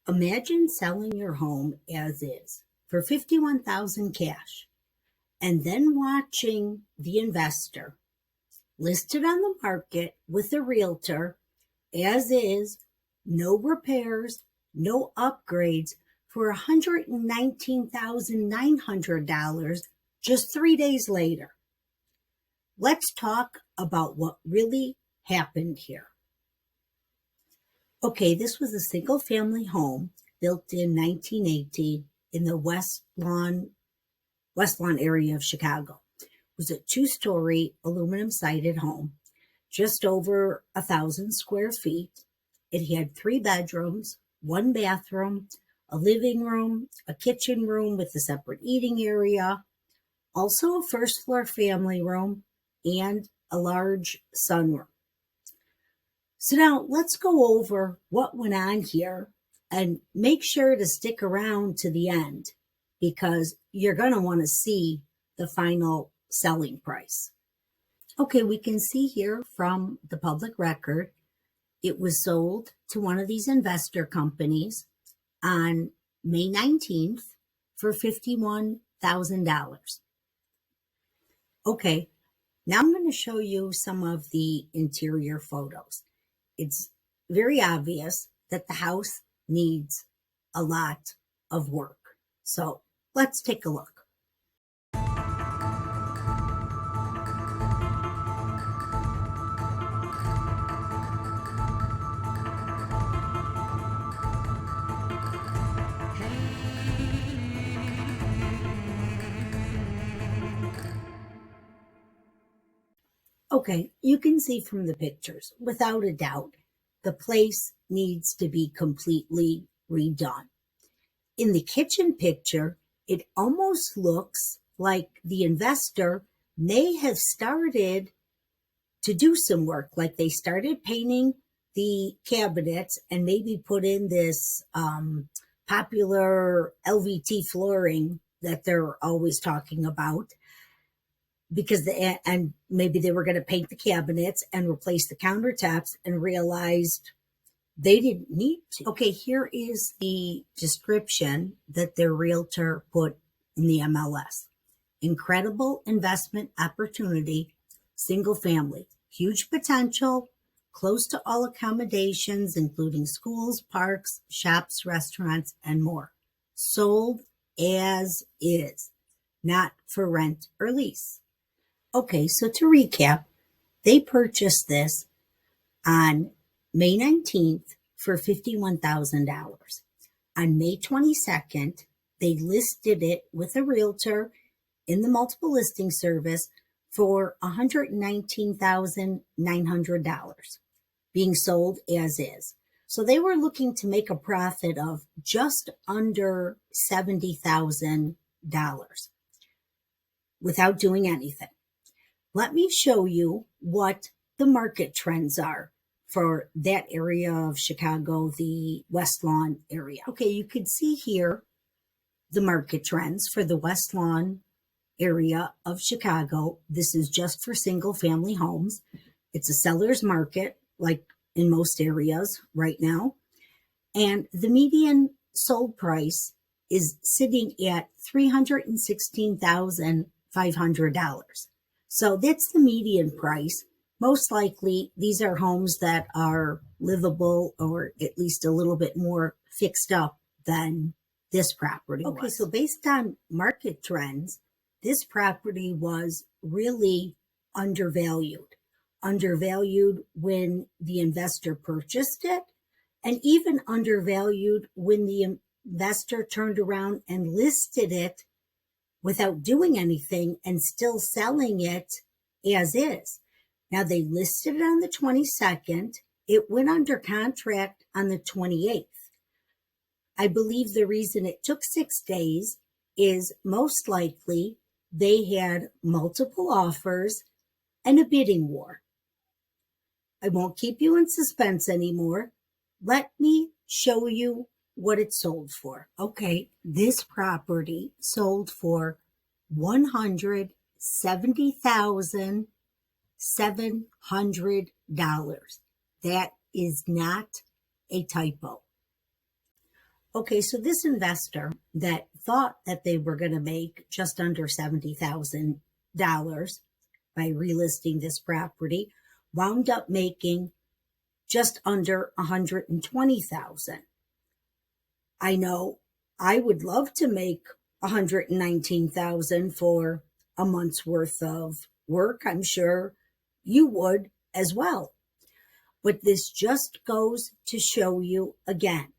Imagine selling your home as is for $51,000 cash and then watching the investor listed on the market with a realtor as is, no repairs, no upgrades for $119,900 just 3 days later. Let's talk about what really happened here. Okay, this was a single-family home built in 1918 in the West Lawn area of Chicago. It was a 2-story aluminum-sided home, just over 1,000 square feet. It had 3 bedrooms, 1 bathroom, a living room, a kitchen room with a separate eating area, also a first-floor family room, and a large sunroom. So now let's go over what went on here and make sure to stick around to the end because you're going to want to see the final selling price. Okay, we can see here from the public record, it was sold to one of these investor companies on May 19th for $51,000. Okay, now I'm going to show you some of the interior photos. It's very obvious that the house needs a lot of work. So let's take a look. Okay, you can see from the pictures, without a doubt, the place needs to be completely redone. In the kitchen picture, it almost looks like the investor may have started to do some work, like they started painting the cabinets and maybe put in this popular LVT flooring that they're always talking about. And maybe they were going to paint the cabinets and replace the countertops and realized they didn't need to. Okay, here is the description that their realtor put in the MLS. Incredible investment opportunity, single family, huge potential, close to all accommodations, including schools, parks, shops, restaurants, and more. Sold as is, not for rent or lease. Okay, so to recap, they purchased this on May 19th for $51,000. On May 22nd, they listed it with a realtor in the multiple listing service for $119,900, being sold as is. So they were looking to make a profit of just under $70,000 without doing anything. Let me show you what the market trends are for that area of Chicago, the West Lawn area. Okay, you can see here the market trends for the West Lawn area of Chicago. This is just for single family homes. It's a seller's market, like in most areas right now. And the median sold price is sitting at $316,500. So that's the median price. Most likely, these are homes that are livable or at least a little bit more fixed up than this property was. Okay, so based on market trends, this property was really undervalued. Undervalued when the investor purchased it, and even undervalued when the investor turned around and listed it without doing anything and still selling it as is. Now, they listed it on the 22nd. It went under contract on the 28th. I believe the reason it took 6 days is most likely they had multiple offers and a bidding war. I won't keep you in suspense anymore. Let me show you what it sold for. Okay, this property sold for $170,700. That is not a typo. Okay, so this investor that thought that they were going to make just under $70,000 by relisting this property wound up making just under $120,000. I know I would love to make $119,000 for a month's worth of work. I'm sure you would as well. But this just goes to show you again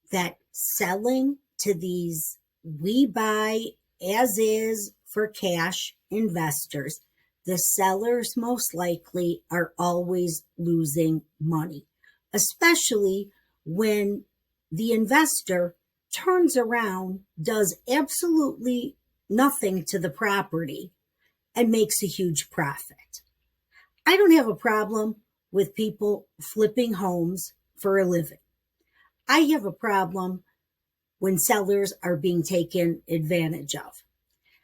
that selling to these we buy as is for cash investors, the sellers most likely are always losing money, especially when the investor turns around, does absolutely nothing to the property, and makes a huge profit. I don't have a problem with people flipping homes for a living. I have a problem when sellers are being taken advantage of.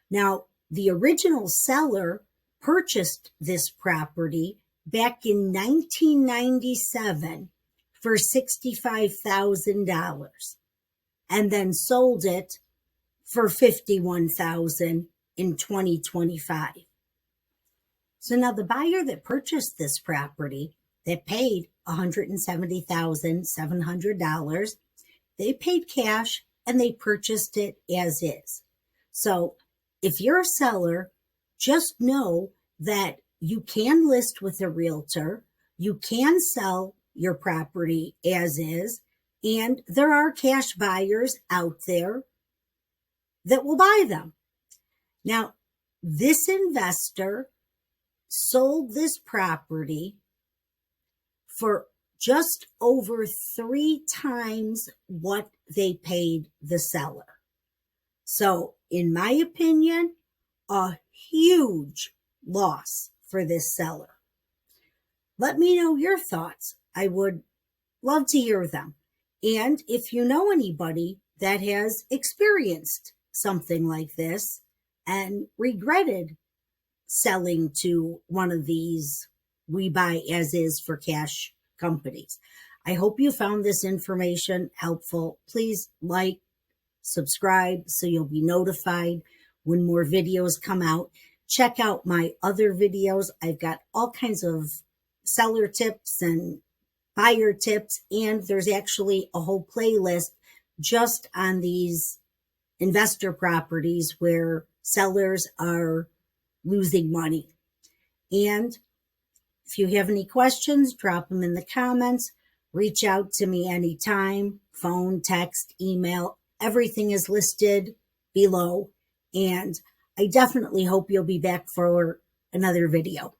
Now, the original seller purchased this property back in 1997 for $65,000 and then sold it for $51,000 in 2025. So now the buyer that purchased this property, that paid $170,700, they paid cash and they purchased it as is. So if you're a seller, just know that you can list with a realtor, you can sell your property as is, and there are cash buyers out there that will buy them. Now, this investor sold this property for just over 3 times what they paid the seller. So, in my opinion, a huge loss for this seller. Let me know your thoughts. I would love to hear them. And if you know anybody that has experienced something like this and regretted selling to one of these we buy as is for cash companies, I hope you found this information helpful. Please like, subscribe so you'll be notified when more videos come out. Check out my other videos. I've got all kinds of seller tips and buyer tips, and there's actually a whole playlist just on these investor properties where sellers are losing money. And if you have any questions, drop them in the comments. Reach out to me anytime, phone, text, email. Everything is listed below. And I definitely hope you'll be back for another video.